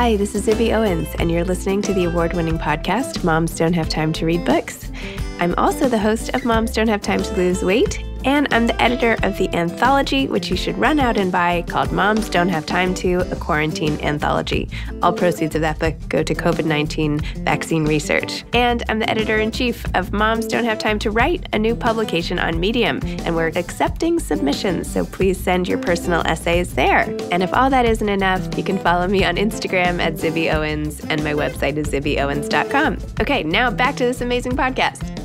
Hi, this is Zibby Owens, and you're listening to the award-winning podcast, Moms Don't Have Time to Read Books. I'm also the host of Moms Don't Have Time to Lose Weight, and I'm the editor of the anthology, which you should run out and buy, called Moms Don't Have Time to, a quarantine anthology. All proceeds of that book go to COVID-19 vaccine research. And I'm the editor-in-chief of Moms Don't Have Time to Write, a new publication on Medium, and we're accepting submissions, so please send your personal essays there. And if all that isn't enough, you can follow me on Instagram at Zibby Owens, and my website is zibbyowens.com. Okay, now back to this amazing podcast.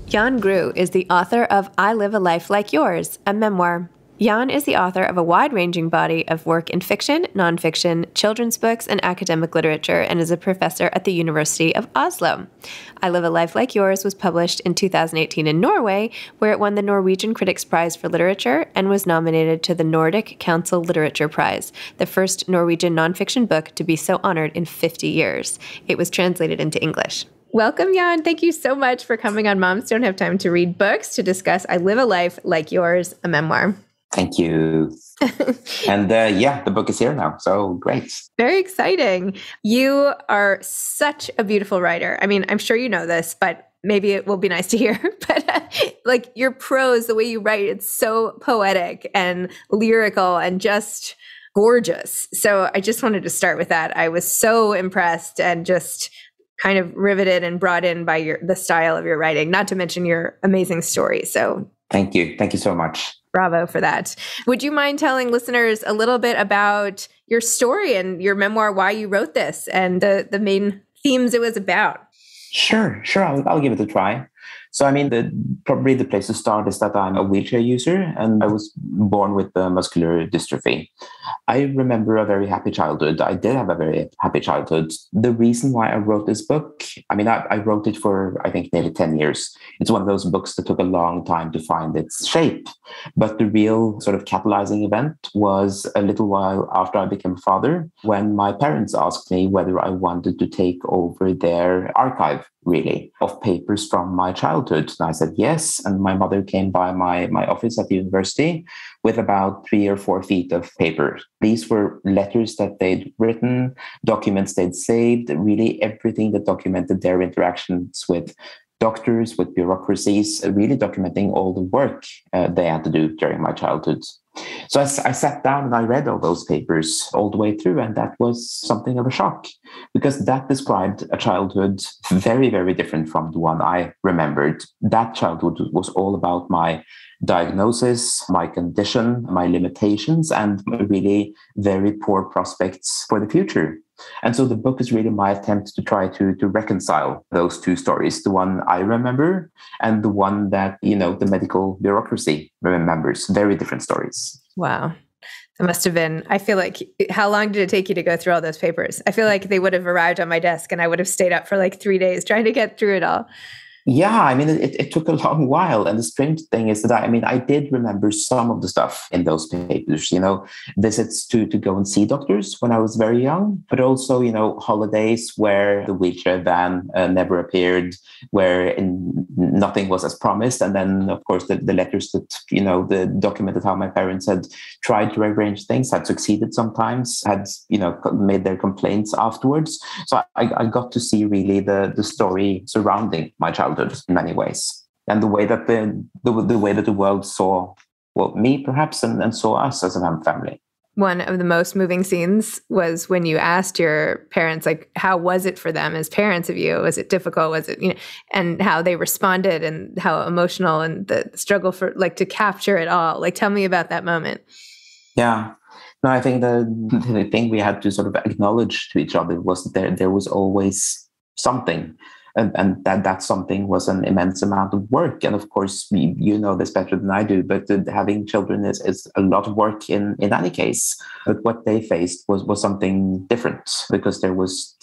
Jan Grue is the author of I Live a Life Like Yours, a memoir. Jan is the author of a wide-ranging body of work in fiction, nonfiction, children's books, and academic literature, and is a professor at the University of Oslo. I Live a Life Like Yours was published in 2018 in Norway, where it won the Norwegian Critics' Prize for Literature and was nominated to the Nordic Council Literature Prize, the first Norwegian nonfiction book to be so honored in 50 years. It was translated into English. Welcome, Jan. Thank you so much for coming on Moms Don't Have Time to Read Books to discuss I Live a Life Like Yours, a memoir. Thank you. And the book is here now, so great. Very exciting. You are such a beautiful writer. I mean, I'm sure you know this, but maybe it will be nice to hear. But like your prose, the way you write, it's so poetic and lyrical and just gorgeous. So I just wanted to start with that. I was so impressed and just kind of riveted and brought in by the style of your writing, not to mention your amazing story. So thank you. Thank you so much. Bravo for that. Would you mind telling listeners a little bit about your story and your memoir, why you wrote this and the main themes it was about? Sure. I'll give it a try. So, I mean, probably the place to start is that I'm a wheelchair user and I was born with muscular dystrophy. I remember a very happy childhood. I did have a very happy childhood. The reason why I wrote this book, I mean, I wrote it for, I think, nearly 10 years. It's one of those books that took a long time to find its shape. But the real sort of catalyzing event was a little while after I became a father, when my parents asked me whether I wanted to take over their archive, really, of papers from my childhood. And I said yes. And my mother came by my office at the university with about 3 or 4 feet of paper. These were letters that they'd written, documents they'd saved, really everything that documented their interactions with doctors, with bureaucracies, really documenting all the work they had to do during my childhood. So I sat down and I read all those papers all the way through, and that was something of a shock, because that described a childhood very, very different from the one I remembered. That childhood was all about my diagnosis, my condition, my limitations, and really very poor prospects for the future. And so the book is really my attempt to try to reconcile those two stories, the one I remember and the one that, the medical bureaucracy remembers. Very different stories. Wow. It must have been, I feel like, how long did it take you to go through all those papers? I feel like they would have arrived on my desk and I would have stayed up for like 3 days trying to get through it all. Yeah, I mean, it took a long while. And the strange thing is that, I did remember some of the stuff in those papers, visits to go and see doctors when I was very young, but also, holidays where the wheelchair van never appeared, where nothing was as promised. And then, of course, the letters that, documented how my parents had tried to arrange things, had succeeded sometimes, had, made their complaints afterwards. So I got to see really the story surrounding my childhood in many ways, and the way that the way that the world saw me perhaps and saw us as a family. One of the most moving scenes was when you asked your parents, like, how was it for them as parents of you? Was it difficult? Was it, and how they responded and how emotional and the struggle for to capture it all. Like, tell me about that moment. Yeah. No, I think the thing we had to sort of acknowledge to each other was that there was always something. And that something was an immense amount of work. And of course, you know this better than I do, but having children is a lot of work in any case. But what they faced was something different, because there was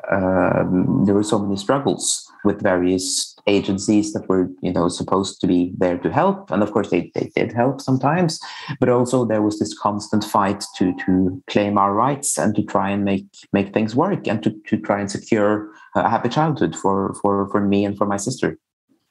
there were so many struggles with various agencies that were, supposed to be there to help. And of course, they did help sometimes. But also there was this constant fight to claim our rights and to try and make things work and to try and secure a happy childhood for me and for my sister.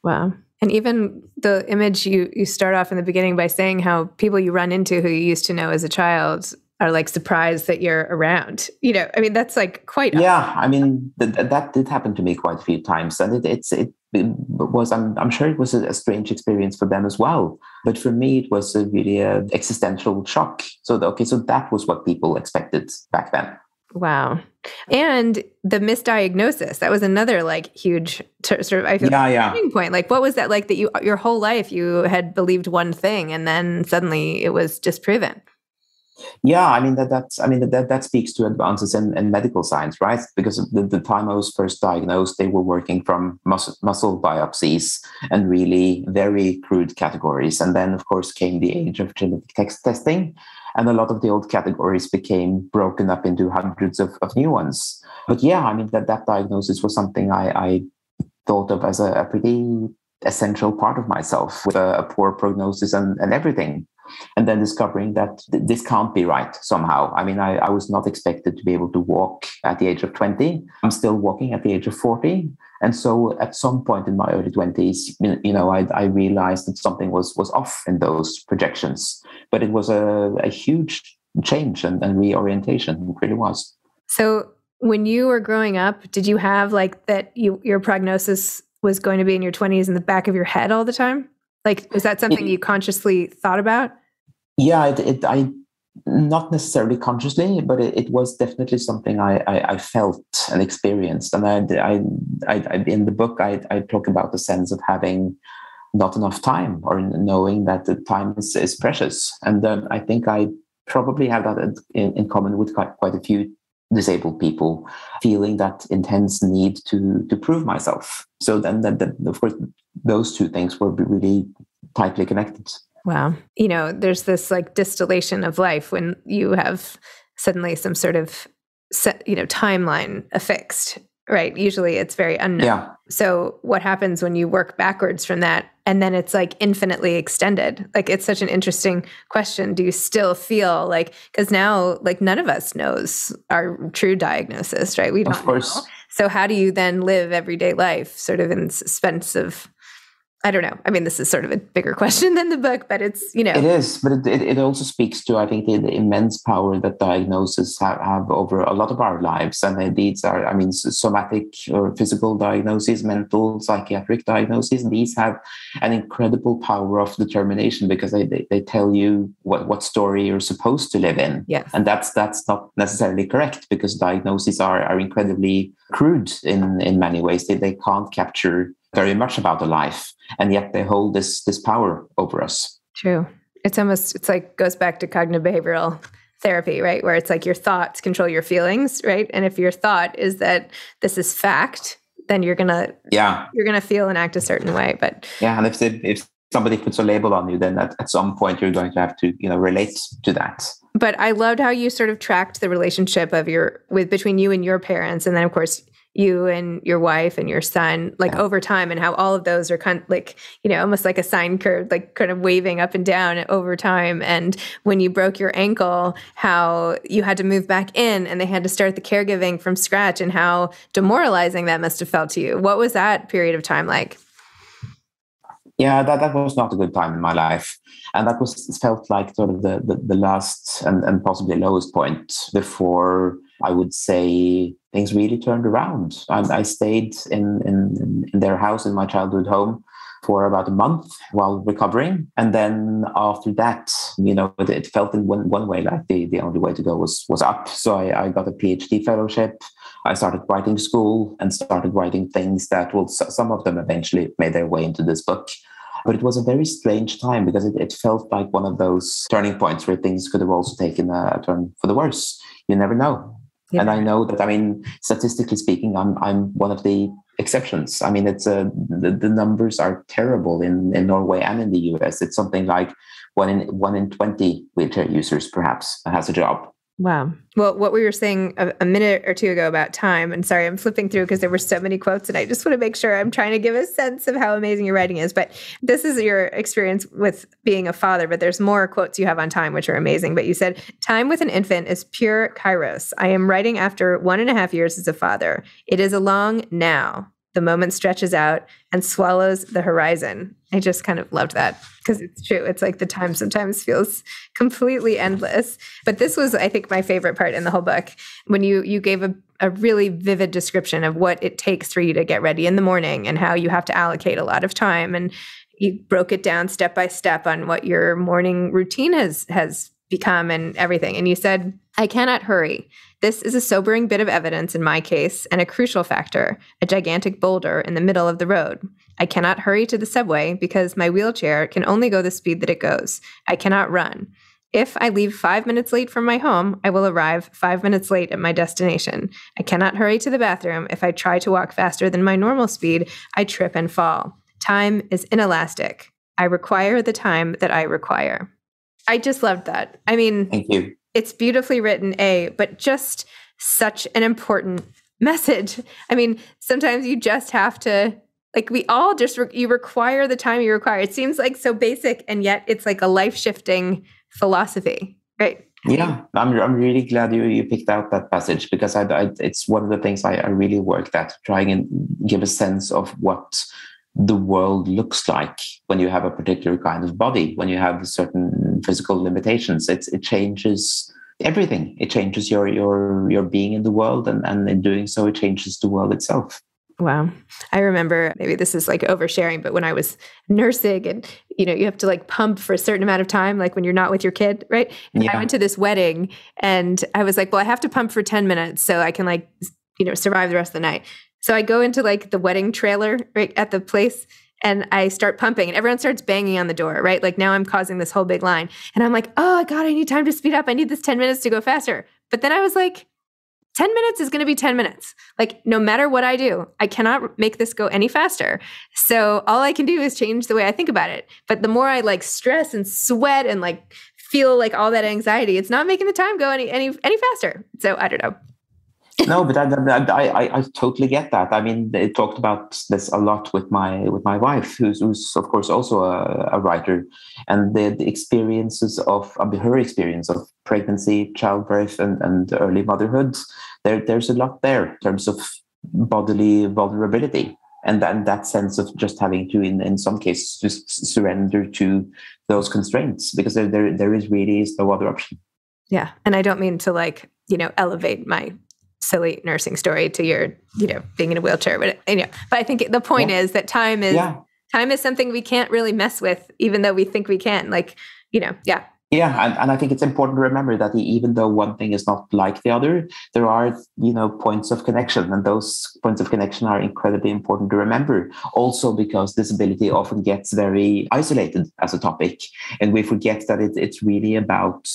Wow. And even the image you start off in the beginning by saying how people you run into who you used to know as a child are like surprised that you're around. I mean, that's like quite. Yeah, I mean, that did happen to me quite a few times. And it was, I'm sure it was a strange experience for them as well. But for me, it was a really existential shock. So that was what people expected back then. Wow. And the misdiagnosis, that was another like huge sort of, I feel turning point. Like, what was that like that your whole life you had believed one thing and then suddenly it was disproven? Yeah, I mean that speaks to advances in medical science, right? Because the time I was first diagnosed, they were working from muscle biopsies and really very crude categories. And then, of course, came the age of genetic testing, and a lot of the old categories became broken up into hundreds of new ones. But yeah, I mean that diagnosis was something I thought of as a pretty essential part of myself, with a poor prognosis and everything. And then discovering that this can't be right somehow. I mean, I was not expected to be able to walk at the age of 20. I'm still walking at the age of 40. And so at some point in my early 20s, I realized that something was off in those projections. But it was a huge change and reorientation. It really was. So when you were growing up, did you have like that your prognosis was going to be in your 20s in the back of your head all the time? Like, was that something you consciously thought about? Yeah, I not necessarily consciously, but it was definitely something I felt and experienced. And I in the book, I talk about the sense of having not enough time, or knowing that the time is precious. And I think I probably have that in common with quite a few disabled people, feeling that intense need to prove myself. So then, of course, those two things were really tightly connected. Wow. There's this like distillation of life when you have suddenly some sort of timeline affixed, right? Usually it's very unknown. Yeah. So what happens when you work backwards from that and then it's like infinitely extended? Like, it's such an interesting question. Do you still feel like, because now like none of us knows our true diagnosis, right? We don't Of course. know. So how do you then live everyday life sort of in suspense of, I don't know. I mean, this is sort of a bigger question than the book, but it's, It is, but it also speaks to, I think, the immense power that diagnoses have over a lot of our lives. And these are, I mean, somatic or physical diagnoses, mental, psychiatric diagnoses. These have an incredible power of determination, because they tell you what story you're supposed to live in. Yes. And that's not necessarily correct, because diagnoses are incredibly crude in many ways. They can't capture very much about the life, and yet they hold this power over us. True. It's like goes back to cognitive behavioral therapy, right? Where it's like your thoughts control your feelings, right? And if your thought is that this is fact, then you're gonna feel and act a certain way. But yeah, and if somebody puts a label on you, then at some point you're going to have to relate to that. But I loved how you sort of tracked the relationship between you and your parents, and then of course you and your wife and your son, like over time, and how all of those are kind of like, almost like a sine curve, like kind of waving up and down over time. And when you broke your ankle, how you had to move back in and they had to start the caregiving from scratch, and how demoralizing that must have felt to you. What was that period of time like? Yeah, that was not a good time in my life. And that felt like sort of the last and possibly lowest point before, I would say, things really turned around. I stayed in their house, in my childhood home, for about a month while recovering. And then after that, it felt in one way like the only way to go was up. So I got a PhD fellowship. I started writing school and started writing things that some of them eventually made their way into this book. But it was a very strange time, because it felt like one of those turning points where things could have also taken a turn for the worse. You never know. Yeah. And I know that, statistically speaking, I'm one of the exceptions. I mean, it's the numbers are terrible in Norway and in the US. It's something like one in 20 wheelchair users perhaps has a job. Wow. Well, what we were saying a minute or two ago about time, and sorry, I'm flipping through because there were so many quotes, and I just want to make sure I'm trying to give a sense of how amazing your writing is. But this is your experience with being a father, but there's more quotes you have on time, which are amazing. But you said, time with an infant is pure kairos. I am writing after 1.5 years as a father. It is a long now. the moment stretches out and swallows the horizon. I just kind of loved that because it's true. It's like the time sometimes feels completely endless. But this was, I think, my favorite part in the whole book, when you gave a really vivid description of what it takes for you to get ready in the morning and how you have to allocate a lot of time. And you broke it down step by step on what your morning routine has become and everything. And you said, I cannot hurry. This is a sobering bit of evidence in my case and a crucial factor, a gigantic boulder in the middle of the road. I cannot hurry to the subway because my wheelchair can only go the speed that it goes. I cannot run. If I leave 5 minutes late from my home, I will arrive 5 minutes late at my destination. I cannot hurry to the bathroom. If I try to walk faster than my normal speed, I trip and fall. Time is inelastic. I require the time that I require. I just loved that. I mean, thank you. It's beautifully written, but just such an important message. I mean, sometimes you just have to, like, we all just, you require the time you require. It seems like so basic, and yet it's like a life-shifting philosophy, right? Yeah, I'm really glad you picked out that passage, because it's one of the things I really worked at, trying and give a sense of what the world looks like when you have a particular kind of body, when you have certain physical limitations. It changes everything. It changes your being in the world, and in doing so, it changes the world itself. Wow. I remember, maybe this is like oversharing, but when I was nursing and, you have to like pump for a certain amount of time, like when you're not with your kid, right? And yeah. I went to this wedding and I was like, well, I have to pump for 10 minutes so I can like, survive the rest of the night. So I go into like the wedding trailer right at the place and I start pumping and everyone starts banging on the door, right? Like now I'm causing this whole big line and I'm like, oh God, I need time to speed up. I need this 10 minutes to go faster. But then I was like, 10 minutes is going to be 10 minutes. Like no matter what I do, I cannot make this go any faster. So all I can do is change the way I think about it. But the more I like stress and sweat and like feel like all that anxiety, it's not making the time go any faster. So I don't know. No, but I totally get that. I mean, they talked about this a lot with my wife, who's of course also a writer, and the experiences of her experience of pregnancy, childbirth, and early motherhood. There's a lot there in terms of bodily vulnerability, and then that sense of just having to, in some cases, just surrender to those constraints, because there is no other option. Yeah, and I don't mean to like elevate my silly nursing story to your, being in a wheelchair. But I think the point is that time is something we can't really mess with, even though we think we can. Yeah, and I think it's important to remember that even though one thing is not like the other, there are, points of connection, and those points of connection are incredibly important to remember. Also because disability often gets very isolated as a topic, and we forget that it's really about,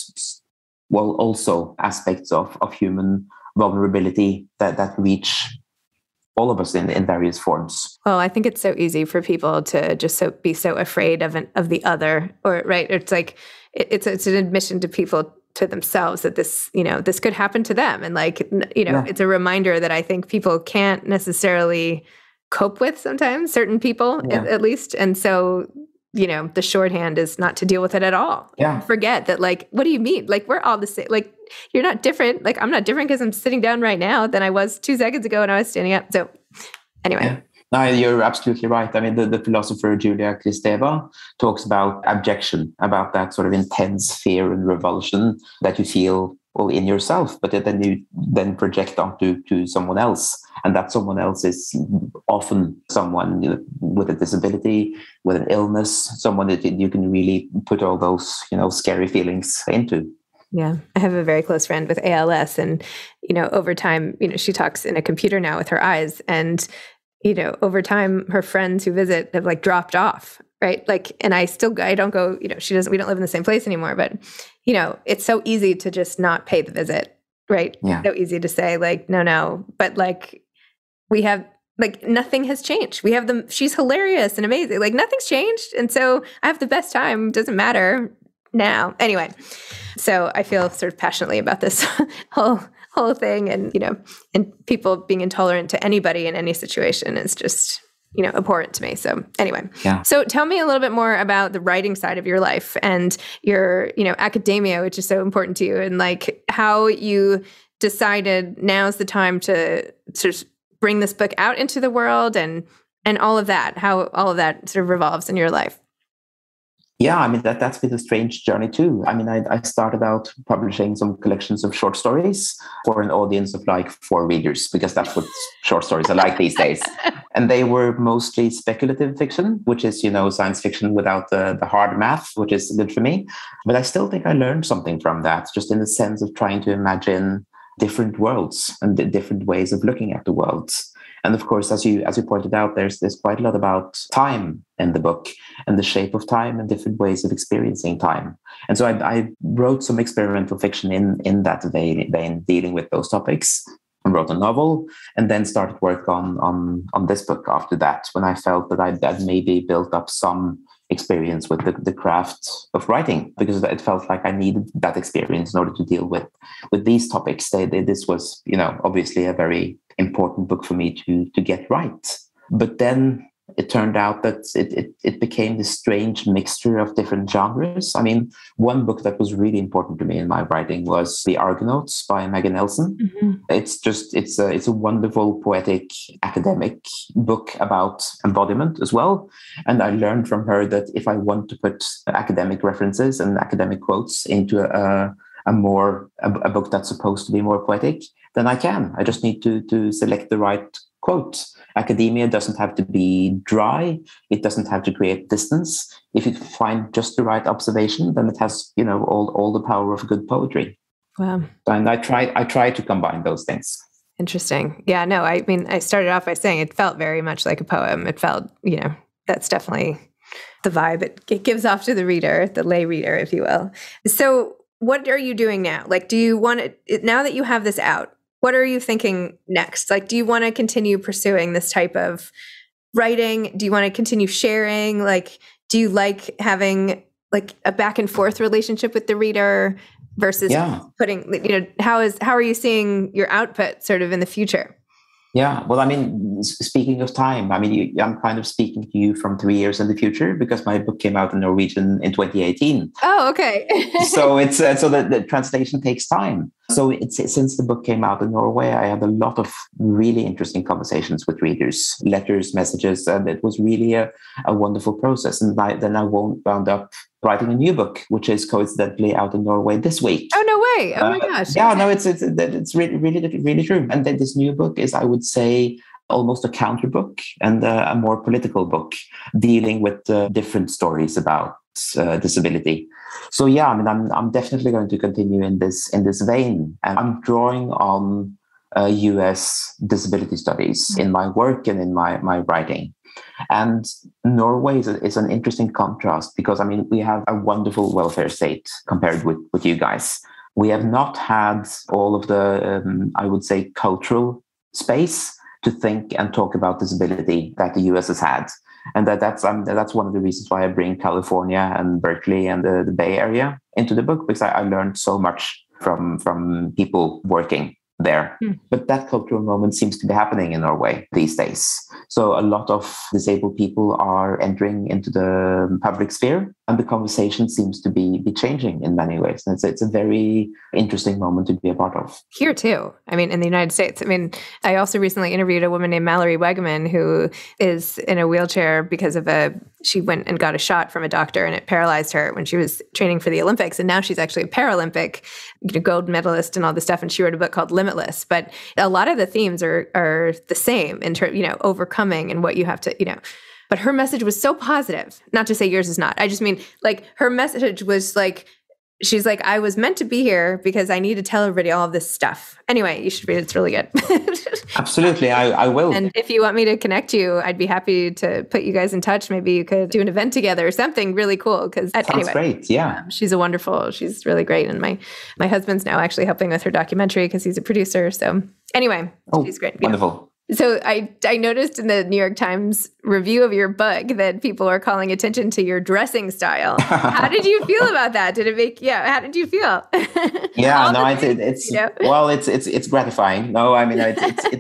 also aspects of human vulnerability that reach all of us in various forms. Well, I think it's so easy for people to just be so afraid of the other, or right. It's like it's an admission to people, to themselves, that this this could happen to them, and it's a reminder that I think people can't necessarily cope with sometimes, certain people at least, and so. The shorthand is not to deal with it at all. Yeah. Forget that, what do you mean? We're all the same. You're not different. I'm not different because I'm sitting down right now than I was 2 seconds ago when I was standing up. So anyway. Yeah. No, you're absolutely right. I mean, the philosopher Julia Kristeva talks about abjection, about that sort of intense fear and revulsion that you feel in yourself, but then you project onto someone else. And that someone else is often someone with a disability, with an illness, someone that you can really put all those, scary feelings into. Yeah. I have a very close friend with ALS, and, over time, she talks in a computer now with her eyes, and, over time, her friends who visit have dropped off. Right. And I don't go, we don't live in the same place anymore, but, it's so easy to just not pay the visit. Right. Yeah. So easy to say no, but we have nothing has changed. We have them. She's hilarious and amazing. Nothing's changed. And so I have the best time. Doesn't matter now. Anyway. So I feel sort of passionately about this whole thing, and, and people being intolerant to anybody in any situation is just, abhorrent to me. So anyway, So tell me a little bit more about the writing side of your life and your, academia, which is so important to you, and how you decided now's the time to sort of bring this book out into the world and all of that, how all of that sort of revolves in your life? Yeah, I mean, that's been a strange journey too. I mean, I started out publishing some collections of short stories for an audience of like 4 readers, because that's what short stories are like these days. And they were mostly speculative fiction, which is, science fiction without the hard math, which is good for me. But I still think I learned something from that, just in the sense of trying to imagine different worlds and different ways of looking at the worlds. And of course, as you pointed out, there's quite a lot about time in the book and the shape of time and different ways of experiencing time. And so I wrote some experimental fiction in that vein, dealing with those topics, and wrote a novel, and then started work on this book after that, when I felt that I'd maybe built up some experience with the craft of writing, because it felt like I needed that experience in order to deal with these topics. This was, obviously a very important book for me to get right. But then it turned out that it became this strange mixture of different genres. I mean, one book that was really important to me in my writing was The Argonauts by Megan Nelson. Mm-hmm. It's a wonderful, poetic, academic book about embodiment as well. And I learned from her that if I want to put academic references and academic quotes into a book that's supposed to be more poetic, then I can. I just need to select the right quote. Academia doesn't have to be dry. It doesn't have to create distance. If you find just the right observation, then it has, all the power of good poetry. Wow. And I try to combine those things. Interesting. Yeah, no, I mean, I started off by saying it felt very much like a poem. It felt, that's definitely the vibe it gives off to the reader, the lay reader, if you will. So what are you doing now? Like, do you want to, now that you have this out, what are you thinking next? Like, do you want to continue pursuing this type of writing? Do you want to continue sharing? Like, do you like having like a back and forth relationship with the reader versus putting, how are you seeing your output sort of in the future? Yeah, well, I mean, speaking of time, I mean, I'm kind of speaking to you from 3 years in the future, because my book came out in Norwegian in 2018. Oh, okay. So it's so the translation takes time. So since the book came out in Norway, I had a lot of really interesting conversations with readers, letters, messages, and it was really a wonderful process. And then I wound up writing a new book, which is coincidentally out in Norway this week. Oh, no way. Oh my gosh. Yeah, no, it's really true. And then this new book is, I would say, almost a counter book and a more political book, dealing with different stories about disability. So yeah, I mean, I'm definitely going to continue in this vein, and I'm drawing on US disability studies in my work and in my writing. And Norway is an interesting contrast, because, I mean, we have a wonderful welfare state compared with you guys. We have not had all of the, I would say, cultural space to think and talk about disability that the US has had. And that's one of the reasons why I bring California and Berkeley and the Bay Area into the book, because I learned so much from people working there. But that cultural moment seems to be happening in Norway these days. So a lot of disabled people are entering into the public sphere, and the conversation seems to be changing in many ways. And it's a very interesting moment to be a part of. Here too. I mean, in the United States. I mean, I also recently interviewed a woman named Mallory Wegman, who is in a wheelchair because of she went and got a shot from a doctor and it paralyzed her when she was training for the Olympics. And now she's actually a Paralympic gold medalist and all this stuff. And she wrote a book called Limitless. But a lot of the themes are the same in terms, overcoming and what you have to, but her message was so positive. Not to say yours is not. I just mean, like, her message was like, she's like, I was meant to be here because I need to tell everybody all of this stuff. Anyway, you should read it. It's really good. Absolutely. I will. And if you want me to connect you, I'd be happy to put you guys in touch. Maybe you could do an event together or something really cool. Sounds great. Yeah. She's she's really great. And my husband's now actually helping with her documentary because he's a producer. So anyway, she's great. Wonderful. Yeah. So I noticed in the New York Times review of your book that people are calling attention to your dressing style. How did you feel about that? How did you feel? Yeah, no, it's gratifying. No, I mean,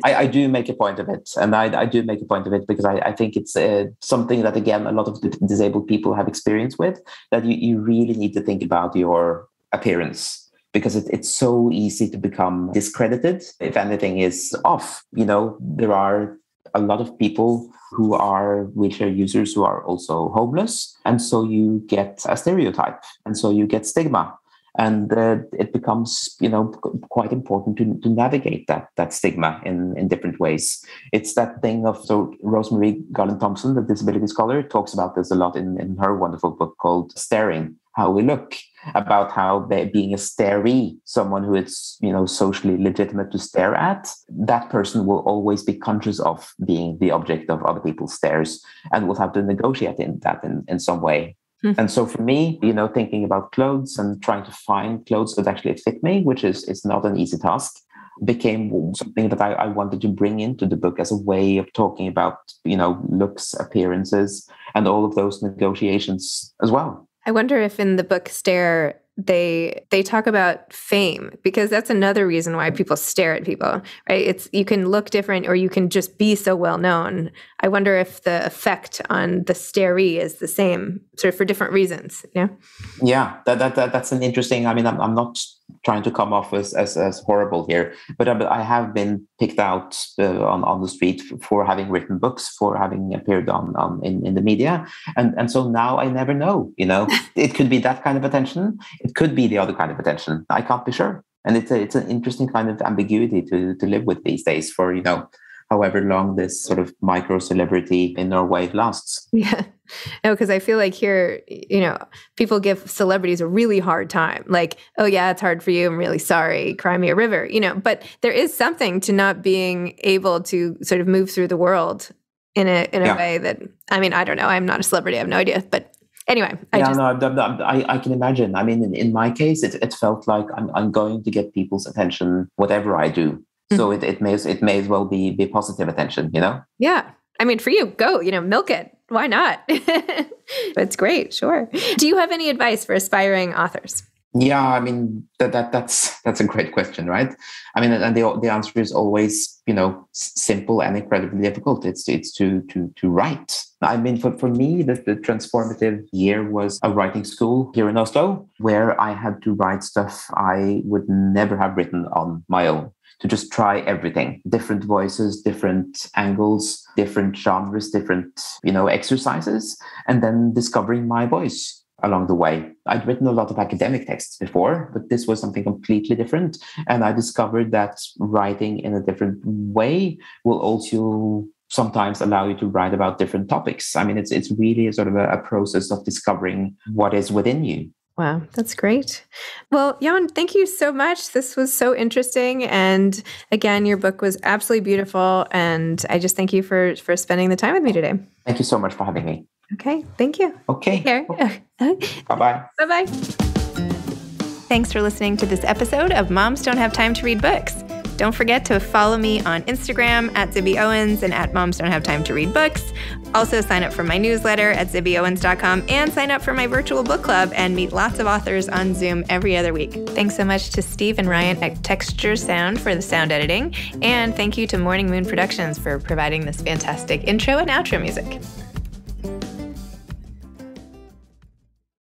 I do make a point of it. And I do make a point of it because I think it's something that, again, a lot of disabled people have experience with, that you really need to think about your appearance. because it's so easy to become discredited if anything is off. There are a lot of people who are wheelchair users who are also homeless. And so you get a stereotype, and so you get stigma. And it becomes, quite important to navigate that stigma in different ways. It's that thing of, so Rosemary Garland-Thompson, the disability scholar, talks about this a lot in her wonderful book called Staring, How We Look, about how being a staree, someone who it's, socially legitimate to stare at, that person will always be conscious of being the object of other people's stares and will have to negotiate in some way. And so for me, thinking about clothes and trying to find clothes that actually fit me, which is not an easy task, became something that I wanted to bring into the book as a way of talking about, looks, appearances, and all of those negotiations as well. I wonder if in the book Stare, they talk about fame, because that's another reason why people stare at people, right? It's, you can look different or you can just be so well known. I wonder if the effect on the staree is the same, sort of for different reasons. Yeah, that's an interesting. I mean, I'm not trying to come off as horrible here, but I have been picked out on the street for having written books, for having appeared in the media, and so now I never know. It could be that kind of attention, it could be the other kind of attention. I can't be sure, and it's an interesting kind of ambiguity to live with these days for however long this sort of micro celebrity in Norway lasts. Yeah. No, because I feel like here, people give celebrities a really hard time. Like, oh yeah, it's hard for you. I'm really sorry. Cry me a river, but there is something to not being able to sort of move through the world in a way that, I mean, I don't know. I'm not a celebrity. I have no idea. But anyway. I can imagine. I mean, in my case, it felt like I'm going to get people's attention, whatever I do. So it may as well be positive attention, Yeah. I mean, for you, go, milk it. Why not? It's great. Sure. Do you have any advice for aspiring authors? Yeah, I mean, that's a great question, right? I mean, and the answer is always, simple and incredibly difficult. It's to write. I mean, for me, the transformative year was a writing school here in Oslo, where I had to write stuff I would never have written on my own. To just try everything, different voices, different angles, different genres, different, exercises, and then discovering my voice along the way. I'd written a lot of academic texts before, but this was something completely different. And I discovered that writing in a different way will also sometimes allow you to write about different topics. I mean, it's really a sort of a process of discovering what is within you. Wow, that's great. Well, Jan, thank you so much. This was so interesting. And again, your book was absolutely beautiful. And I just thank you for spending the time with me today. Thank you so much for having me. Okay, thank you. Okay. Take care. Bye-bye. Bye-bye. Thanks for listening to this episode of Moms Don't Have Time to Read Books. Don't forget to follow me on Instagram at Zibby Owens and at Moms Don't Have Time to Read Books. Also sign up for my newsletter at zibbyowens.com and sign up for my virtual book club and meet lots of authors on Zoom every other week. Thanks so much to Steve and Ryan at Texture Sound for the sound editing. And thank you to Morning Moon Productions for providing this fantastic intro and outro music.